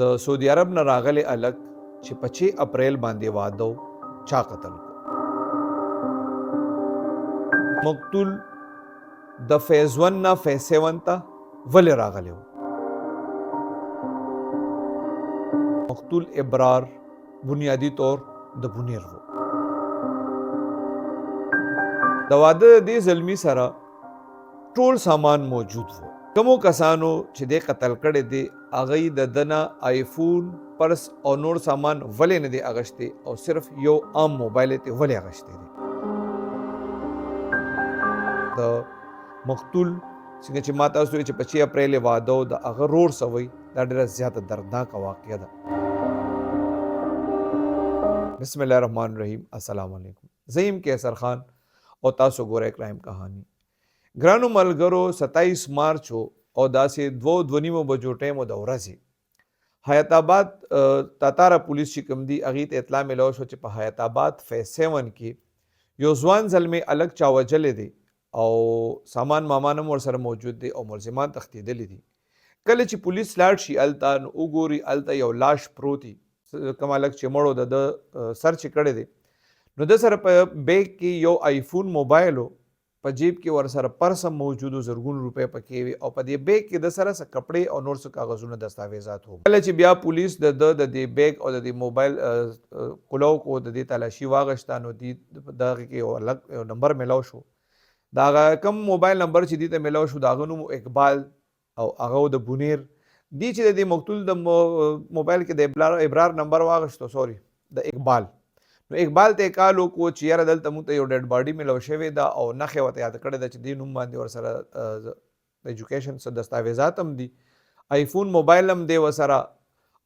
د سعودي عرب نه راغلی الک چې په 6 اپریل باندې واده چا قتل کو مقتول د فیز 1 نه فیز 7 ته ولې راغلی و مقتول ابرار بنیادی طور د بنیر و د واده د زلمی سره ټول سامان موجود و کومو کسانو چې د قتل کړي دي هغه د دنه آیفون پرس او نور سامان ولې نه دی اغشته او صرف یو عام موبایل ته ولې اغشته دي د مقتول څنګه چې ماته اوس چې 25 اپریل واده د هغه رور سوي دا ډیره زیاته دردناک واقعه ده بسم الله الرحمن الرحیم السلام علیکم زیم کیسر خان او تاسو ګورئ کرایم کہانی ګرانو ملګرو 27 مارچ او داسې 2:30 بجو ټیم د ورځې حیات آباد تاتاره پولیس چې کوم دی هغې ته اطلاع ملو شو چې په حیات آباد فیز 7 کې یو ځوان زلمی الګ چا وجلې دی او سامان مامان هم ورسره موجود دی او ملزمان تښتېدلي دي کله چې پولیس لاړ شي هلته نو وګوري هلته یو لاش پروت دی کوم هلک چې مړو د سرچ کړی دی نو د سره په بیگ کې یو آیفون موبایل په جیب کې ورسره پرس هم موجود و زرګون روپۍ پکې وي او په دې بیگ کې د سره څه کپړې او نور څه کاغذونه دستاویزات وو کله چې بیا پولیس د دې بیگ او د دې موبایل کولو کو د دې تلاشي واغشته نو دغه کې یو الګ نمبر ملاو شو دا کم موبایل نمبر چې دې ته ملاو شو دا غنوم اقبال او هغه د بنیر دی چې د مقتول د موبایل کې د ابرار نمبر واغشتو د اقبال نو اقبال ته کالو کو چې یاره دلته موږ ته یو ډیډ باډي ملو شوې ده او نښې ورته یاد کړې ده چې دې نوم باندې ورسره ایجوکیشن څه دستاویزات هم دي آیفون موبایل هم دی ورسره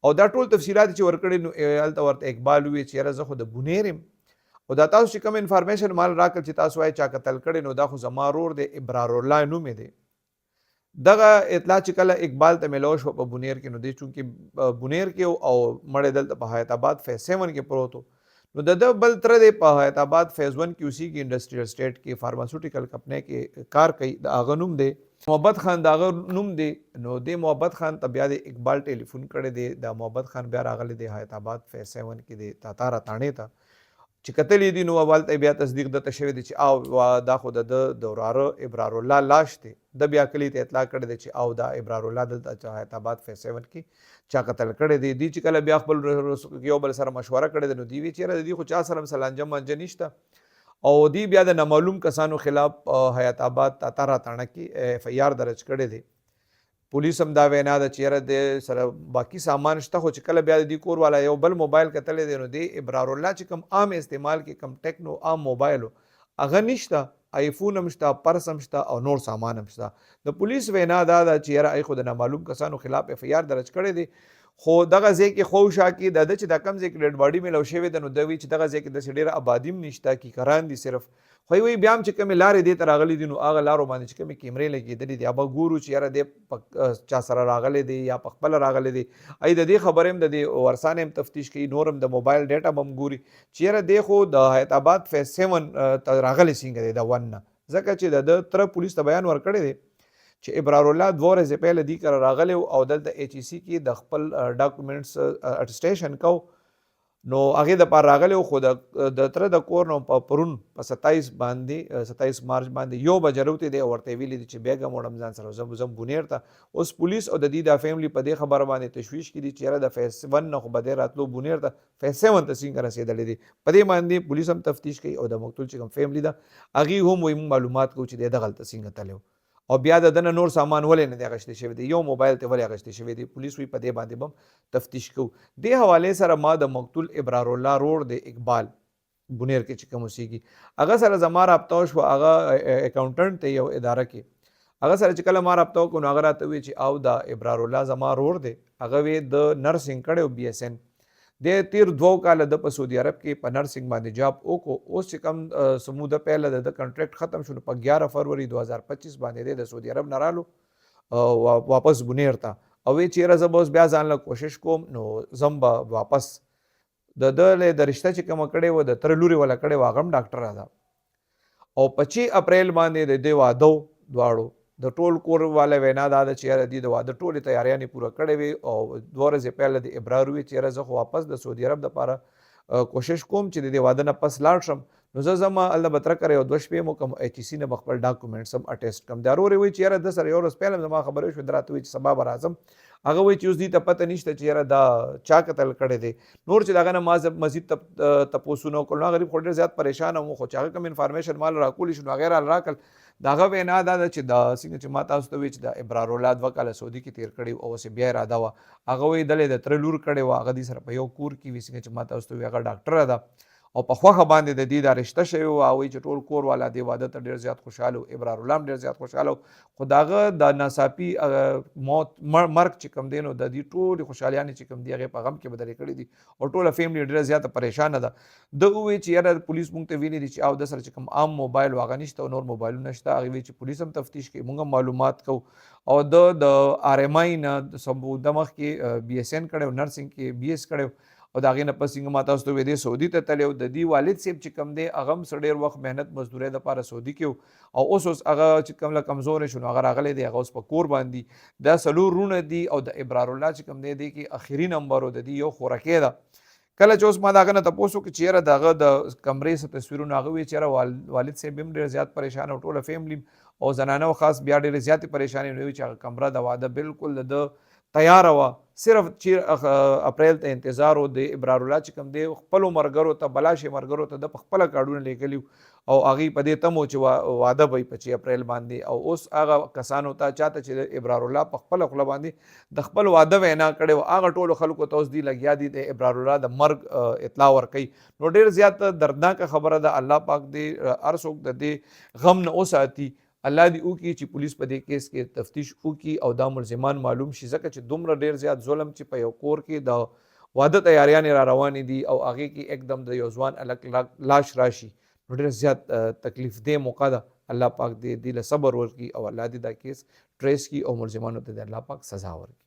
او دا ټول تفصیلات چې ورکړي نو هلته ورته اقبال وویل چې یاره زه خو د بنیر یم او دا تاسو چې کوم انفارمیشن مال راکړ چې تاسو وایي چا قتل کړی نو دا خو زما ورور دی ابرار الله نوم یې دی دغه اطلاع چې کله اقبال ته ملو شو په بنیر کې نو دی چونکې بنیر کې او مړی دلته په حیات آباد فیز 7 کې پروت نو د بل تر دی په حیات آباد فیز 1 کې اوسي کې انډسټریل سټیټ کې فارماسوټیکل کمپنی کې کار کوي د هغه نوم دی محبت خان د هغه نوم دی نو د محبت خان ته بیا د اقبال ټلیفون کړی دی د محبت خان بیا راغلی دی حیات آباد فیز 7 کې د تاتاره تاڼې ته چې کتلې دي نو اول ته بیا تصدیق دته شوی دی چې او دا خو د وراره ابرار الله لاش دی د بیا کلی ته اطلاع کړی دی چې او دا ابرار الله دلته حیات آباد فیز 7 کې چا قتل کړی دی چې کله بیا خپل یو بل سره مشوره کړی دی نو دی وی چیرې دی خو چا سره سلانجم منځ نشته او دی بیا د نامعلوم کسانو خلاف حیات آباد تاتاره تاڼه کې اف آی آر درج کړی دی پولیس هم دا وینا ده چې د سره باقی سامان شته خو چې کله بیا د کور والا یو بل موبایل کتلې دی نو دی ابرار الله چې کم عام استعمال کې کم ټیکنو عام موبایل هغه نشته آیفون هم شته پرس هم شته او نور سامان هم شته د پولیس وینا دا ده چې یاره ای خو د نامعلوم کسانو خلاف اف آی آر درج کړی دی خو دغه ځای کې خوشا کې د چې د کم ځای کې ډیډ باډي ملو شوی د نو دوی چې دغه ځای کې د ډیره آبادیم نشته کی کران دي صرف خو وی بیا هم چې کوم لارې دې ته راغلي دي نو هغه لارو باندې چې کوم کیمرې لګېدلې دي ابا ګورو چې یاره دې چا سره راغلی دی یا په خپل راغلی دی ای د دې خبرې هم د دې ورسانې هم تفتیش کوي نور هم د موبایل ډیټا هم ګوري چې یاره دې خو د حیات آباد فیز 7 ته راغلی څنګه دی د ون نه ځکه چې د تر پولیس ته بیان ورکړی دی چې ابرار الله 2 ورځې پهله دې کره راغلی او دلته ایچ ای سی کې د خپل ډاکومنټس اټسټیشن کو نو هغې د پاره راغلی خو د تره د کور نو پرون په 27 مارچ باندې یو بجه روتې دی ورته ویلي دي چې بیګم وړم ځان سره زم بنیر ته اوس پولیس او د دې د فیملی په دې خبره باندې تشویش کړي چې یاره د فیز 1 نه خو به دی راتلو بنیر ته فیز 7 ته څنګه رسېدلی دي په دې باندې پولیس هم تفتیش کوي او د مقتول چې کوم فیملی ده هغې هم وایي موږ معلومات کوو چې دی دغلته څنګه تللی او بیا د دنه نور سامان ولې نه دی اغشتې شوی دی یو موبایل ته ولې اغشتې شوی دی پولیس وی په دې باندې بم تفتیش کوو دې حوالې سره ما د مقتول ابرار الله رور د اقبال بنیر کې چې کوم اوسېږي هغه سره زما رابطه وشوه هغه اکاونټنټ دی یو اداره کې هغه سره چې کله ما رابطه وکړو نو هغه راته وویل چې او دا ابرار الله زما رور دی هغه وی د نرسنګ کړی بی اس ان د تیر 2 کاله د په سعودي عرب کې په نرسنګ باندې جاب وکړو اوس چې کم سموده پهله د کنټریکټ ختم شو په 11 فروری 2025 باندې د سعودي عرب نه رالو واپس بنیر ته او وی چیرې زه به اوس بیا ځان له کوشش کوم نو زم به واپس د رشته چې کومه کړې وه د تره لورې والا کړې وه هغه هم ډاکټره ده او 25 اپریل باندې د دې واده دواړو د ټول کور والا وینا دا ده چې یاره دوی د واده ټولې تیاریانې پوره کړې وې او 2 ورځې پهله د ابرار وې چې یاره زه خو واپس د سعودي عرب دپاره کوشش کوم چې د دې واده نه پس لاړ شم نو زه ځم هلته به ترکه یو 2 شپې مو کوم ایچ ای سی نه به خپل ډاکومنټس هم اټیسټ کړم د ورور وایي چې یاره ده سره یو ورځ پهله زما خبرې وشوې ده راته وایي چې سبا به راځم هغه وایي چې اوس دوی ته پته نشته چې یاره دا چا قتل کړی دی نور چې د هغه نه ما مزید تپوسونه وکړل نو هغه غریب خو ډېر زیات پریشان وم خو چې هغه کوم انفارمیشن مال راکولی شو نو هغې راله راکړل د هغه وینا دا ده چې د څنګه چې ما تاسو ته وایي چې د ابرارالله 2 کاله سعودي کې تېر کړي او اوس بیا اراده وه هغه وایي دلې د تره لور کړې وه هغه دوی سره په یو کور کې وي څنګه چې ما تاسو ته وایي هغه ډاکټره ده او په خوښه باندې د دې دا رشته شوې وه او وایي چې ټول کور والا دې واده ته ډېر زیات خوشحاله و ابرارالله هم ډېر زیات خوشحاله و خو د هغه د ناڅاپي موت مرګ چې کوم دی نو د دې ټولې خوشحالیانې چې کوم دي هغې په غم کې بدلې کړي دي او ټوله فیملي ډېره زیاته پریشانه ده ده ووایي چې یاره پولیس موږ ته ویلي دي چې او د سره چې کوم عام موبایل و هغه نشته او نور موبایلونه شته هغې وایي چې پولیس هم تفتیش کوي موږ هم معلومات کوو او د آر ایم آی نه د مخکې بي ایس این کړی و نرسنګ کې بي ایس کړی او د هغې نه پس څنګه ما تاسو ته وایي دی سعودي ته تللی و د دې والد صاحب چې کوم دی هغه هم څه ډېر وخت محنت مزدورۍ دپاره سعودي کې او اوس هغه چې کوم له کمزوری شو نو هغه راغلی دی هغه اوس په کور باندې دا 4 وروڼه دي او د ابرارالله چې کوم دی کې اخري نمبر و د دې یو خورکۍ ده کله چې اوس ما د هغه نه تپوس وکړو چې یاره د هغه د کمرې څه تصویرونه هغه وایي چې یاره والد صاحب هم ډېر زیات پریشان او ټوله فیملي او زنانه خاص بیا ډېرې زیاتې پریشانې نو وایي چې هغه کمره د واده بالکل د تیاره وه صرف چې اپریل ته انتظار و د ابرارالله چې کوم دی خپلو ملګرو ته بلاشې ملګرو ته د په خپله کارډونه لیکلي او هغې په دې تم و چې واده به وي په 6 اپریل باندې او اوس هغه کسانو ته چاته چې د ابرارالله په خپله خوله باندې د خپل واده وینا کړې وه هغه ټولو خلکو ته اوس دوی لګیا دي د ابرارالله د مرګ اطلاع ورکوي نو ډېر زیات دردناکه خبره ده الله پاک دې هر څوک د دې غم نه وساتي الله دې وکړي چې پولیس په دې کیس کې تفتیش وکړي او دا ملزمان معلوم شي ځکه چې دومره ډېر زیات ظلم چې په یو کور کې د واده تیاریانې را روانې دي او هغې کې एकदम د یو ځوان الګ لاش راشي نو ډېر زیات تکلیف دې موقع ده الله پاک دې له صبر ورکړي او الله دې دا کیس ټریس کړي او ملزمانو ته د الله پاک سزا ورکړي